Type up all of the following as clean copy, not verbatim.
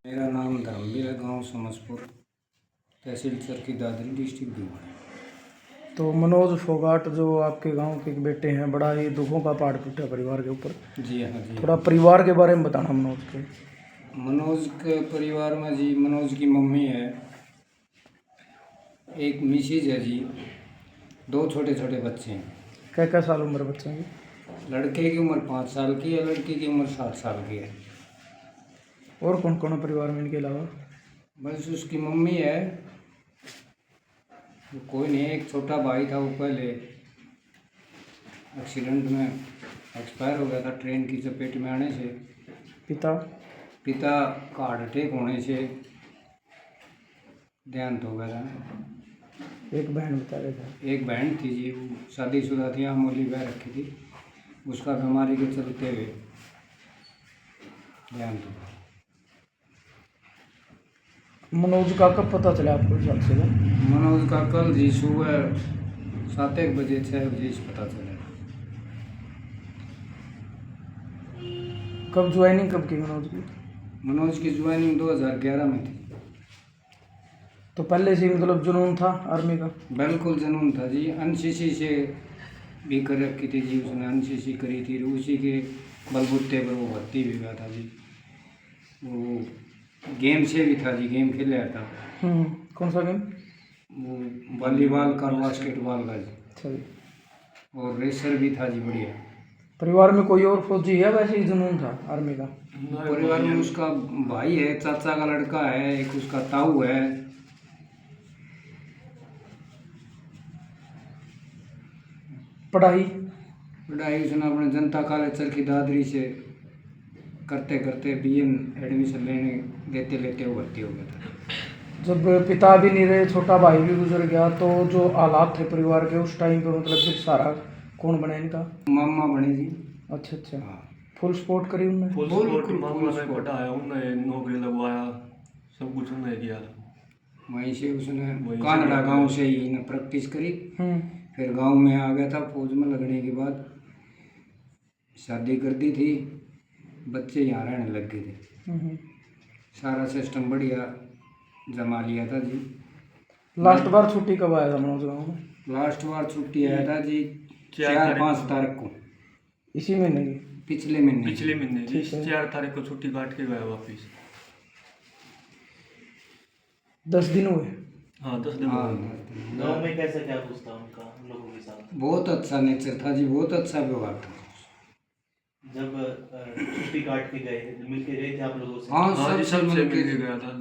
मेरा नाम धर्मवीर है, गांव समझपुर, तहसील चरखी दादरी, डिस्ट्रिक्ट भिवानी। तो मनोज फोगाट जो आपके गांव के बेटे हैं, बड़ा ही दुखों का पहाड़ टूटा परिवार के ऊपर। जी हाँ जी। थोड़ा परिवार के बारे में बताना मनोज के। मनोज के परिवार में जी, मनोज की मम्मी है, एक मिसेज है जी, दो छोटे छोटे बच्चे हैं। क्या साल उम्र बच्चे की? लड़के की उम्र 5 साल की है, लड़की की उम्र 7 साल की है। और कौन कौन है परिवार में इनके अलावा? बस उसकी मम्मी है, कोई नहीं। एक छोटा भाई था, वो पहले एक्सीडेंट में एक्सपायर हो गया था, ट्रेन की चपेट में आने से। पिता का हार्ट अटैक होने से देहांत हो गया था। एक बहन बता रहे थे? एक बहन थी जी, वो शादीशुदा थी, अमोली बह रखी थी, उसका बीमारी के चलते हुए देहांत हो गया। मनोज का कब पता चला आपको हिसाब से? मनोज का कल जी सुबह 7 बजे 6 बजे से पता चला। कब ज्वाइनिंग कब की मनोज की? मनोज की ज्वाइनिंग 2011 में थी। तो पहले से मतलब जुनून था आर्मी का? बिल्कुल जुनून था जी। एनसीसी से भी कर रखी थी जी, उसने एनसीसी करी थी, उसी के बलबूते पर वो भर्ती भी हुआ था जी। वो गेम से भी था जी, गेम खेल रहा था। कौन सा गेम? वो वॉलीबॉल का, बास्केटबॉल का जी। अच्छा जी। और रेसर भी था जी, बढ़िया। परिवार में कोई और फौजी है वैसे ही जुनून था आर्मी का? परिवार में उसका भाई है, चाचा का लड़का है, एक उसका ताऊ है। पढ़ाई उसने अपने जनता कॉलेज चरखी दादरी से करते करते बीएन एडमिशन लेते लेते वो भर्ती हो गया था। जब पिता भी नहीं रहे, छोटा भाई भी गुजर गया, तो जो हालात थे परिवार के उस टाइम पे, मतलब कि सारा कौन बने इनका? मामा बने जी। अच्छा। हाँ। फुल सपोर्ट करी उनने? फुल सपोर्ट मामा ने पढ़ाया, उन्होंने नौकरी लगवाया, सब कुछ उन्होंने किया। वहीं से उसने कानड़ा गांव से ही प्रैक्टिस करी। फिर गांव में आ गया था, फौज में लगने के बाद शादी कर दी थी, बच्चे यहाँ रहने लग गए थे। सारा सिस्टम बढ़िया जमा लिया था जी। लास्ट बार छुट्टी कब आया था मनोज गाँव में? लास्ट बार छुट्टी आया था जी 4-5 तारीख को, इसी महीने की? पिछले महीने जी 4 तारीख को छुट्टी काट के गया वापिस। 10 दिन हुए? हाँ 10 दिन। गाँव में कैसा क्या कुछ था उनका, हम लोगों के साथ? बहुत अच्छा नेचर था जी, बहुत अच्छा व्यवहार था। जब छुट्टी काट के गए, मिल के गए थे आप लोगों से? हाँ सब मिल के गया था,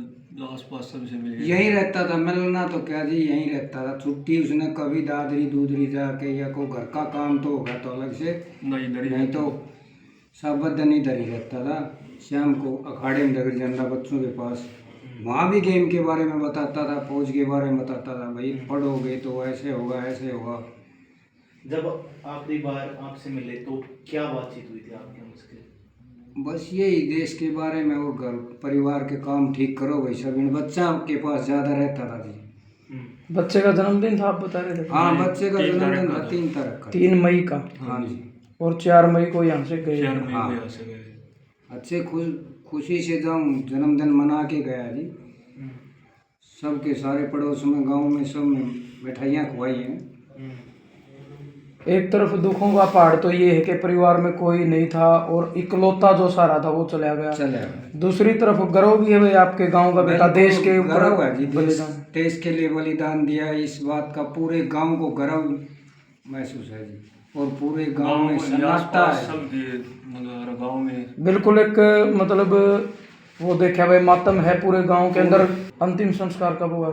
आस पास सबसे मिल गया। यहीं रहता था, मिलना तो क्या जी, यहीं रहता था। छुट्टी उसने कभी दादरी दूदरी जाके, या कोई घर का काम तो होगा तो अलग से, नहीं तो सब दिन इधर ही रहता था। शाम को अखाड़े में जगह जाना बच्चों के पास, वहाँ भी गेम के बारे में बताता था, फौज के बारे में बताता था, भाई पढ़ोगे तो ऐसे होगा ऐसे होगा। जब आखिरी बार आपसे मिले तो क्या बातचीत हुई थी आपके मुझसे? बस यही देश के बारे में, वो घर परिवार के काम ठीक करो भाई सब। इन बच्चा के पास ज़्यादा रहता था जी। बच्चे का जन्मदिन था आप बता रहे थे? हाँ बच्चे का जन्मदिन था 3 तारीख का। 3 मई का? हाँ जी। और 4 मई को यहाँ से गए? हाँ अच्छे खुशी से जन्मदिन मना के गया जी। सबके सारे पड़ोस में, गांव में, सब में मिठाइयाँ खुआई हैं। एक तरफ दुखों का पहाड़ तो ये है कि परिवार में कोई नहीं था और इकलौता जो सहारा था वो चला गया। दूसरी तरफ गर्व भी है भाई, आपके गांव का बेटा देश के ऊपर देश के लिए बलिदान दिया, इस बात का पूरे गांव को गर्व महसूस है जी। और पूरे गांव में सन्नाटा है, गांव में बिल्कुल एक मतलब वो देखा भाई मातम है पूरे गांव के अंदर। अंतिम संस्कार कब होगा?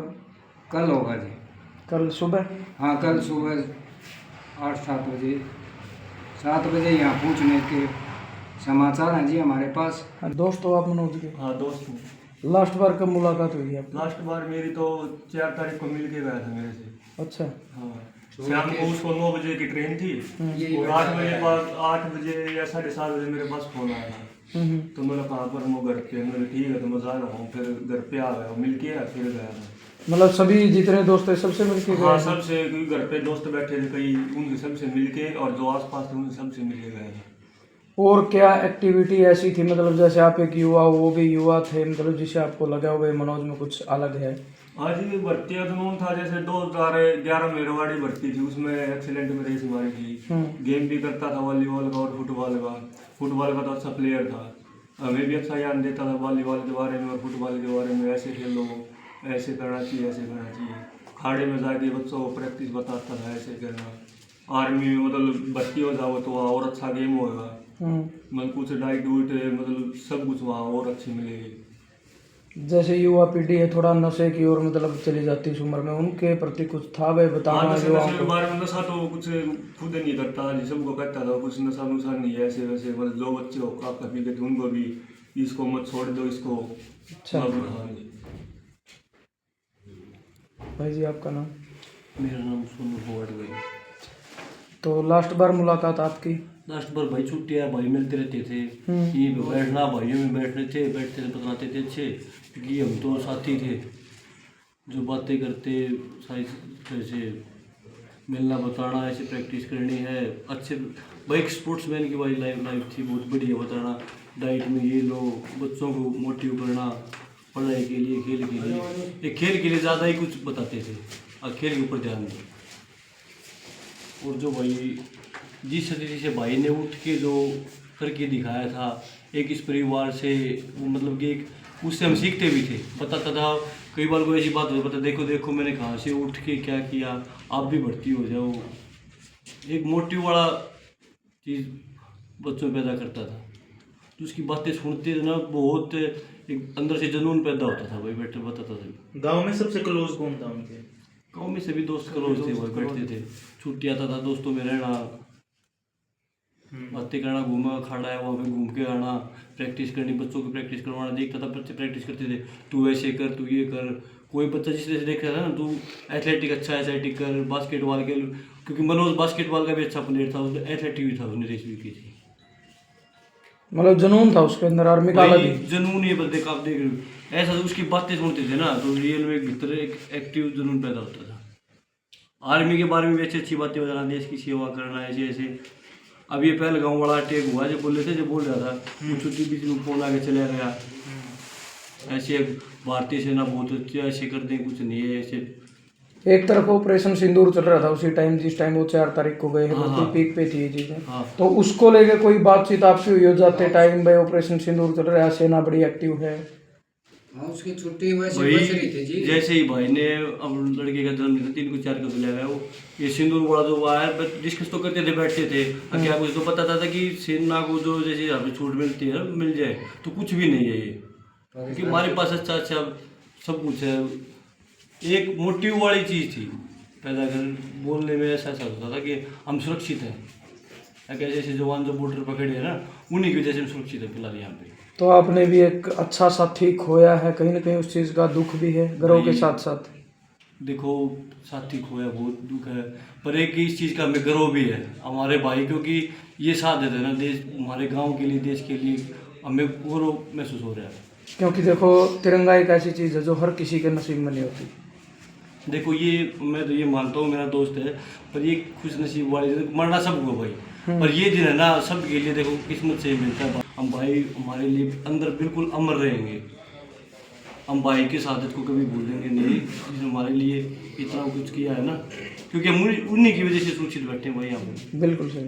कल होगा जी। कल सुबह? हाँ कल सुबह 8-7 बजे, 7 बजे यहाँ पहुँचने के समाचार हैं जी हमारे पास। दोस्त हो आप मनोज के? हाँ दोस्त हूँ। लास्ट बार कब मुलाकात हुई है? लास्ट बार मेरी तो 4 तारीख को मिल के गया था मेरे से। अच्छा। हाँ शाम को उसको 9 बजे की ट्रेन थी, और 8 बजे बाद 8 बजे या 7:30 बजे मेरे पास फोन आया था। तो मैंने कहा पर मैं घर पे, मैंने ठीक है तो मैं जा रहा हूँ। फिर घर पे आ गया, मिल के फिर गया था। मतलब सभी जितने दोस्त थे सबसे मिलके गए? हाँ सबसे, क्योंकि घर पे दोस्त बैठे थे कई, उनके सबसे मिलके, और जो आसपास थे उनसे सबसे मिलके गए थे। और क्या एक्टिविटी ऐसी थी, मतलब जैसे आप एक युवा हो, वो भी युवा थे, मतलब जिसे आपको लगा हुआ मनोज में कुछ अलग है? आज भी भर्ती का जुनून था। जैसे 2011 में रेवाड़ी भर्ती थी, उसमें एक्सीलेंट में रेस हमारी थी। गेम भी करता था वॉलीबॉल का और फुटबॉल का। फुटबॉल का तो अच्छा प्लेयर था, हमें भी अच्छा ज्ञान देता था वॉलीबॉल के बारे में और फुटबॉल के बारे में। ऐसे खेलो, ऐसे करना चाहिए, ऐसे करना चाहिए। खाड़े में जाके बच्चों को प्रैक्टिस बताता था, ऐसे करना। आर्मी में मतलब भर्ती हो जाओ तो वहाँ और अच्छा गेम होगा, मतलब कुछ डाइट वूट मतलब सब कुछ वहाँ और अच्छी मिलेगी। जैसे युवा पीढ़ी है थोड़ा नशे की ओर मतलब चली जाती है इस उम्र में, उनके प्रति कुछ था वह बताना युवाओं के बारे में? नशा तो कुछ खुद नहीं करता, जी सबको कहता था कुछ नशा नुशा नहीं है, ऐसे वैसे मतलब जो बच्चे हो का पी के उनको भी इसको मत छोड़ दो, इसको। अच्छा हाँ जी। भाई जी आपका नाम? मेरा नाम सोनू फोगाट भाई। तो लास्ट बार मुलाकात आपकी? लास्ट बार भाई छुट्टियाँ भाई मिलते रहते थे, ये बैठना भाइयों में बैठते थे बताते थे अच्छे, क्योंकि हम तो साथी थे जो बातें करते सारी जैसे मिलना बताना, ऐसे प्रैक्टिस करनी है अच्छे भाई। एक स्पोर्ट्समैन की भाई लाइफ थी बहुत बढ़िया, बताना डाइट में ये लो, बच्चों को मोटिव करना पढ़ाई के लिए, खेल के लिए। ये खेल के लिए ज़्यादा ही कुछ बताते थे और खेल के ऊपर ध्यान दें। और जो भाई जिस तरीके से भाई ने उठ के जो करके दिखाया था एक इस परिवार से, वो मतलब कि एक उससे हम सीखते भी थे। बताता था कई बार कोई ऐसी बात हो पता देखो देखो मैंने कहाँ से उठ के क्या किया, आप भी भर्ती हो जाओ। एक मोटिव वाला चीज़ बच्चों में पैदा करता था, तो उसकी बातें सुनते ना बहुत एक अंदर से जुनून पैदा होता था भाई। बैठे बताता था। गांव में सबसे क्लोज कौन था उनके? गाँव में सभी दोस्त क्लोज थे भाई, बैठते थे, छुट्टी आता था दोस्तों में रहना, बातें करना, घूमा खड़ा है वहाँ पे घूम के आना, प्रैक्टिस करनी, बच्चों की प्रैक्टिस करवाना। देखता था बच्चे प्रैक्टिस करते थे, तू ऐसे कर, तू ये कर। कोई बच्चा जिस तरह से देखता था ना, तू एथलेटिक अच्छा एथलेटिक कर, बास्केटबॉल खेल, क्योंकि मनोज बास्केटबॉल का भी अच्छा प्लेयर था, उसने एथलेटिक भी था, उसने रेस भी की थी। मतलब जुनून था उसके अंदर आर्मी का अलग जुनून ही बदले आप देख रहे हो, ऐसा तो उसकी बातें सुनते थे ना तो रियल में एक भीतर एक एक्टिव जुनून पैदा होता था। आर्मी के बारे में भी अच्छी अच्छी बातें बताना, देश की सेवा करना, ऐसे ऐसे। अब ये पहले गाँव वाला अटैक हुआ, जो बोल रहे थे, जो बोल रहा था वो छुट्टी बीच में फोन आके चला गया, ऐसे भारतीय सेना बहुत अच्छी ऐसे कर दें, कुछ नहीं है ऐसे। एक तरफ ऑपरेशन सिंदूर चल रहा था उसी टाइम, जिस टाइम वो 4 तारीख को गए हैं, बिल्कुल पीक पे थी ये चीजें। तो उसको लेके कोई बातचीत आपसे हुई हो जाते टाइम भाई ऑपरेशन सिंदूर चल रहा है, सेना बड़ी एक्टिव है? हाँ उसकी छुट्टी वैसे बच रही थी जी। जैसे ही भाई ने अब लड़के का जन्म 3 को 4 को चला गया, वो ये सिंदूर वाला जो हुआ है डिस्कस तो करते थे, बैठते थे, क्या कुछ तो पता था कि सेना को जो जैसे हमें छूट मिलती है मिल जाए, तो कुछ भी नहीं है ये, क्योंकि हमारे पास अच्छा अच्छा सब कुछ है। एक मोटिव वाली चीज़ थी पैदा कर, बोलने में ऐसा ऐसा होता था कि हम सुरक्षित हैं। क्या जैसे जवान जो बॉर्डर पकड़े हैं ना, उन्हीं की वजह से हम सुरक्षित है फिलहाल यहाँ पे। तो आपने भी एक अच्छा साथी खोया है, कहीं ना कहीं उस चीज़ का दुख भी है गर्व के साथ साथ? देखो साथी खोया बहुत दुख है, पर एक इस चीज़ का हमें गर्व भी है हमारे भाई, क्योंकि ये साथ देते हैं ना देश, हमारे गांव के लिए, देश के लिए, हमें गौरव महसूस हो रहा है। क्योंकि देखो तिरंगा एक ऐसी चीज़ है जो हर किसी के नसीब में नहीं होती। देखो ये मैं तो ये मानता हूँ, मेरा दोस्त है, पर ये खुश नसीब वाले मरना सबको भाई, पर ये दिन है ना सबके लिए, देखो किस्मत से मिलता है। हम भाई हमारे लिए अंदर बिल्कुल अमर रहेंगे, हम भाई की शहादत को कभी भूलेंगे नहीं, जिसने हमारे लिए इतना कुछ किया है ना, क्योंकि हम उन्हीं की वजह से सुरक्षित बैठे हैं भाई यहाँ पे। बिल्कुल सही।